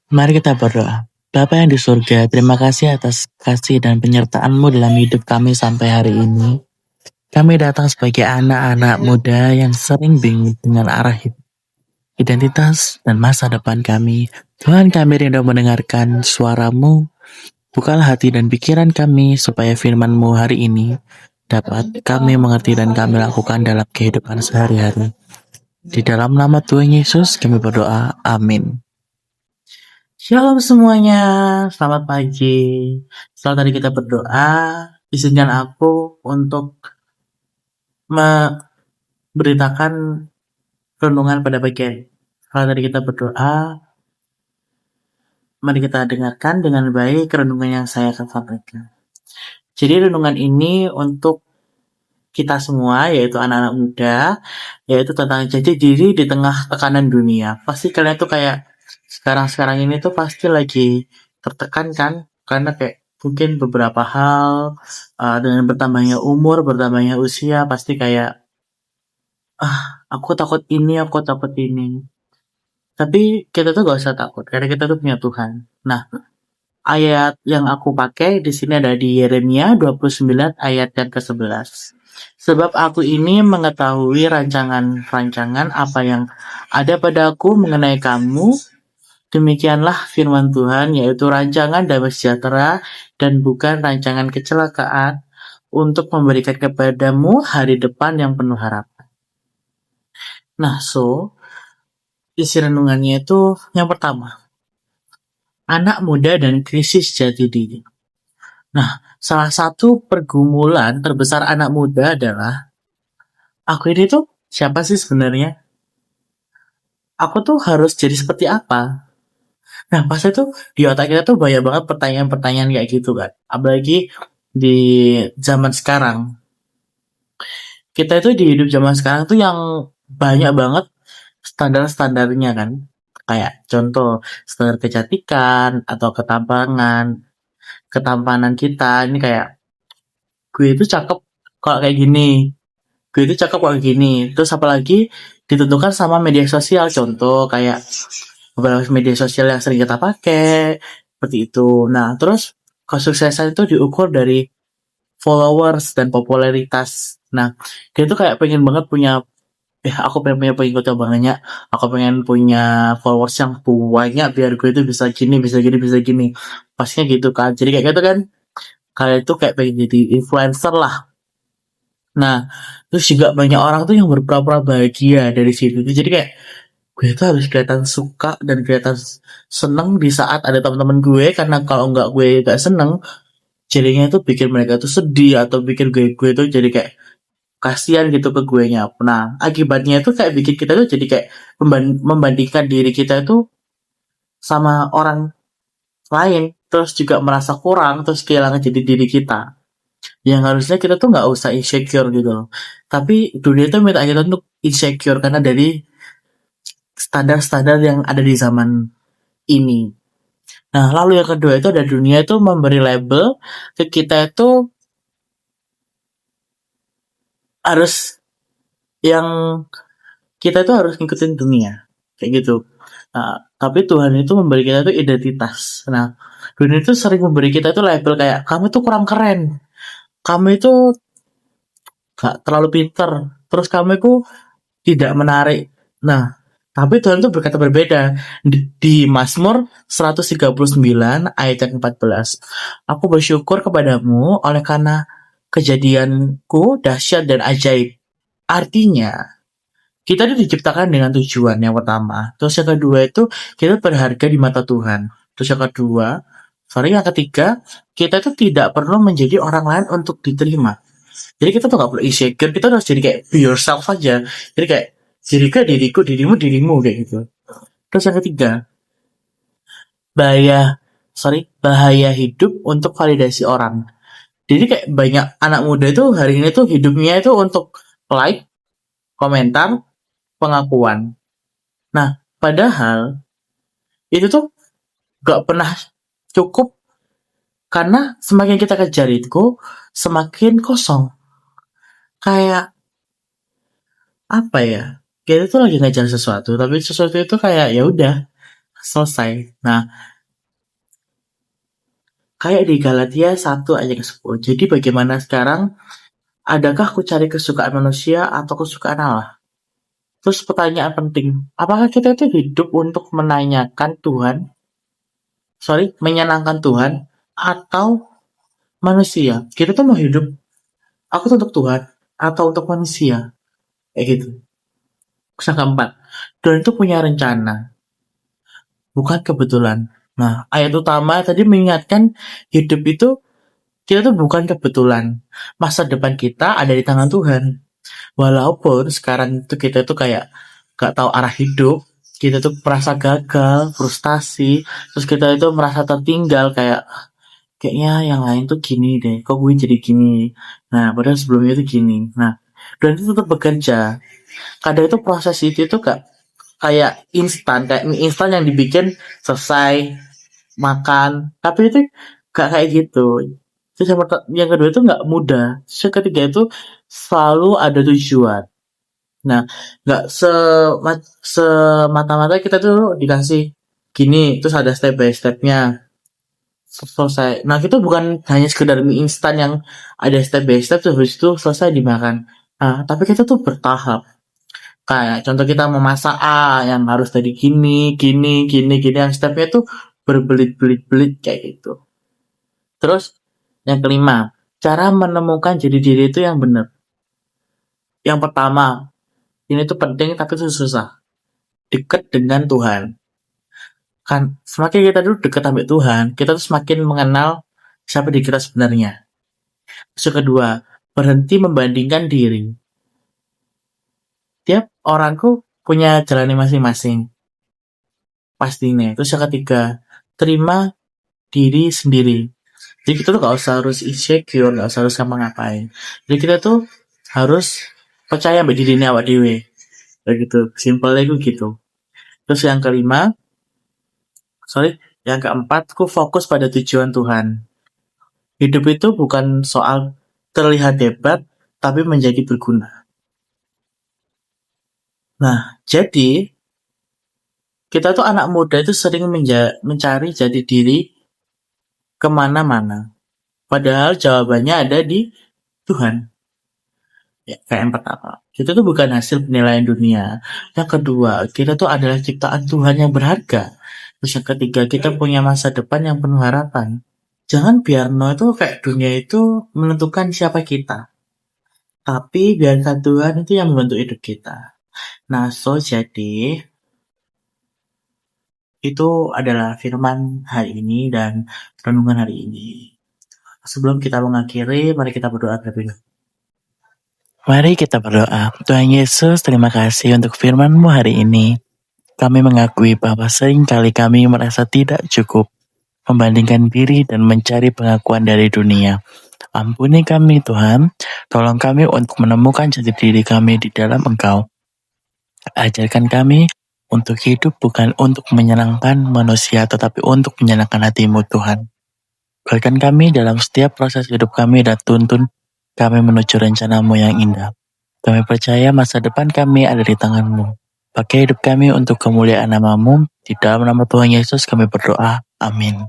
Mari kita berdoa. Bapa yang di surga, terima kasih atas kasih dan penyertaan-Mu dalam hidup kami sampai hari ini. Kami datang sebagai anak-anak muda yang sering bingung dengan arah identitas dan masa depan kami. Tuhan, kami rindu mendengarkan suara-Mu. Bukalah hati dan pikiran kami supaya firman-Mu hari ini dapat kami mengerti dan kami lakukan dalam kehidupan sehari-hari. Di dalam nama Tuhan Yesus kami berdoa. Amin. Shalom semuanya, selamat pagi. Setelah tadi kita berdoa, izinkan aku untuk memberitakan renungan pada pagi. Setelah tadi kita berdoa, mari kita dengarkan dengan baik renungan yang saya akan sampaikan. Jadi renungan ini untuk kita semua, yaitu anak-anak muda, yaitu tentang jati diri di tengah tekanan dunia. Pasti kalian tuh kayak sekarang-sekarang ini tuh pasti lagi tertekan kan, karena kayak mungkin beberapa hal dengan bertambahnya umur, bertambahnya usia, pasti kayak aku takut ini, aku takut ini. Tapi kita tuh gak usah takut, karena kita tuh punya Tuhan. Nah, ayat yang aku pakai di sini ada di Yeremia 29 ayat yang ke-11. Sebab aku ini mengetahui rancangan-rancangan apa yang ada padaku mengenai kamu. Demikianlah firman Tuhan, yaitu rancangan damai sejahtera dan bukan rancangan kecelakaan, untuk memberikan kepadamu hari depan yang penuh harapan. Nah, isi renungannya itu yang pertama, anak muda dan krisis jati diri. Nah, salah satu pergumulan terbesar anak muda adalah, aku ini tuh siapa sih sebenarnya? Aku tuh harus jadi seperti apa? Nah, pas itu di otak kita tuh banyak banget pertanyaan-pertanyaan kayak gitu kan. Apalagi di zaman sekarang. Kita itu di hidup zaman sekarang tuh yang banyak banget standar-standarnya kan. Kayak contoh standar kecantikan atau ketampanan kita. Ini kayak gue itu cakep kalau kayak gini. Gue itu cakep kalau gini. Terus apalagi ditentukan sama media sosial. Contoh kayak beberapa media sosial yang sering kita pakai. Seperti itu. Nah, terus kesuksesan itu diukur dari followers dan popularitas. Nah, dia tuh kayak pengen banget punya, aku pengen punya pengikut yang banyak, aku pengen punya followers yang banyak biar gue itu bisa gini, bisa gini, bisa gini. Pastinya gitu kan. Jadi kayak gitu kan, kalian itu kayak pengen jadi influencer lah. Nah, terus juga banyak orang tuh yang berpura-pura bahagia dari situ. Jadi kayak gue tuh harus kelihatan suka dan kelihatan seneng di saat ada teman-teman gue, karena kalau nggak gue nggak seneng, jadinya itu bikin mereka tuh sedih atau bikin gue tuh jadi kayak kasihan gitu ke gue nya. Nah, akibatnya itu kayak bikin kita tuh jadi kayak membandingkan diri kita itu sama orang lain, terus juga merasa kurang, terus kehilangan jadi diri kita. Yang harusnya kita tuh nggak usah insecure gitu loh. Tapi dunia tuh minta kita untuk insecure karena dari standar-standar yang ada di zaman ini. Nah, lalu yang kedua itu ada dunia itu memberi label ke kita itu harus yang kita itu harus ngikutin dunia kayak gitu. Nah, tapi Tuhan itu memberi kita tuh identitas. Nah, dunia itu sering memberi kita tuh label kayak kamu tuh kurang keren, kamu itu gak terlalu pinter, terus kamu itu tidak menarik. Nah, tapi Tuhan itu berkata berbeda di Mazmur 139 ayat yang 14. Aku bersyukur kepadamu oleh karena kejadianku dahsyat dan ajaib. Artinya, kita itu diciptakan dengan tujuan yang pertama. Terus yang kedua itu kita berharga di mata Tuhan. Terus yang ketiga, kita itu tidak perlu menjadi orang lain untuk diterima. Jadi kita tuh gak perlu insecure, kita harus jadi kayak be yourself aja. Jadi kayak diriku, dirimu kayak gitu. Terus yang ketiga, bahaya hidup untuk validasi orang. Jadi kayak banyak anak muda itu hari ini tuh hidupnya itu untuk like, komentar, pengakuan. Nah, padahal itu tuh gak pernah cukup, karena semakin kita kejar itu semakin kosong. Kayak apa ya? Kita tuh lagi ngejar sesuatu, tapi sesuatu itu kayak ya udah selesai. Nah, kayak di Galatia 1 ayat ke-10. Jadi bagaimana sekarang? Adakah aku cari kesukaan manusia atau kesukaan Allah? Terus pertanyaan penting, apakah kita itu hidup untuk menyenangkan Tuhan atau manusia? Kita tuh mau hidup, aku tuh untuk Tuhan atau untuk manusia? Kayak gitu. Yang keempat, Tuhan itu punya rencana, bukan kebetulan. Nah, ayat utama tadi mengingatkan hidup itu kita tuh bukan kebetulan. Masa depan kita ada di tangan Tuhan. Walaupun sekarang itu kita tuh kayak gak tahu arah hidup, kita tuh merasa gagal, frustasi, terus kita itu merasa tertinggal kayaknya yang lain tuh gini deh, kok gue jadi gini. Nah, padahal sebelumnya tuh gini. Nah, dan itu tetap bekerja. Kadang itu proses itu tuh kayak mie instan yang dibikin selesai makan. Tapi itu gak kayak gitu. Terus yang kedua itu nggak mudah. Terus yang ketiga itu selalu ada tujuan. Nah, nggak semata-mata kita tuh dikasih gini, terus ada step by stepnya selesai. Nah, itu bukan hanya sekedar mie instan yang ada step by step terus habis itu selesai dimakan. Nah, tapi kita tuh bertahap. Kayak contoh kita memasak A yang harus tadi gini, yang stepnya tuh berbelit-belit kayak gitu. Terus yang kelima, cara menemukan jati diri itu yang benar. Yang pertama, ini tuh penting tapi itu susah. Dekat dengan Tuhan. Kan semakin kita dulu dekat sama Tuhan, kita tuh semakin mengenal siapa diri kita sebenarnya. Terus yang kedua, berhenti membandingkan diri. Tiap orangku punya jalannya masing-masing. Pastinya. Terus yang ketiga, terima diri sendiri. Jadi kita tuh gak usah harus insecure, gak usah harus ngapain. Jadi kita tuh harus percaya sama diri awak dewe. Kayak gitu, simpelnya gue gitu. Terus yang keempat, aku fokus pada tujuan Tuhan. Hidup itu bukan soal terlihat hebat, tapi menjadi berguna. Nah, jadi kita tuh anak muda itu sering mencari jati diri kemana-mana. Padahal jawabannya ada di Tuhan. Ya, kayak yang pertama, kita tuh bukan hasil penilaian dunia. Yang kedua, kita tuh adalah ciptaan Tuhan yang berharga. Terus yang ketiga, kita punya masa depan yang penuh harapan. Jangan biarno itu kayak dunia itu menentukan siapa kita. Tapi biarkan Tuhan itu yang membentuk hidup kita. Nah, jadi itu adalah firman hari ini dan renungan hari ini. Sebelum kita mengakhiri, mari kita berdoa terlebih dahulu. Mari kita berdoa. Tuhan Yesus, terima kasih untuk firman-Mu hari ini. Kami mengakui bahwa seringkali kami merasa tidak cukup membandingkan diri dan mencari pengakuan dari dunia. Ampuni kami Tuhan, tolong kami untuk menemukan jati diri kami di dalam Engkau. Ajarkan kami untuk hidup bukan untuk menyenangkan manusia, tetapi untuk menyenangkan hati-Mu Tuhan. Kuatkan kami dalam setiap proses hidup kami dan tuntun kami menuju rencana-Mu yang indah. Kami percaya masa depan kami ada di tangan-Mu. Pakai hidup kami untuk kemuliaan nama-Mu. Di dalam nama Tuhan Yesus kami berdoa. Amin.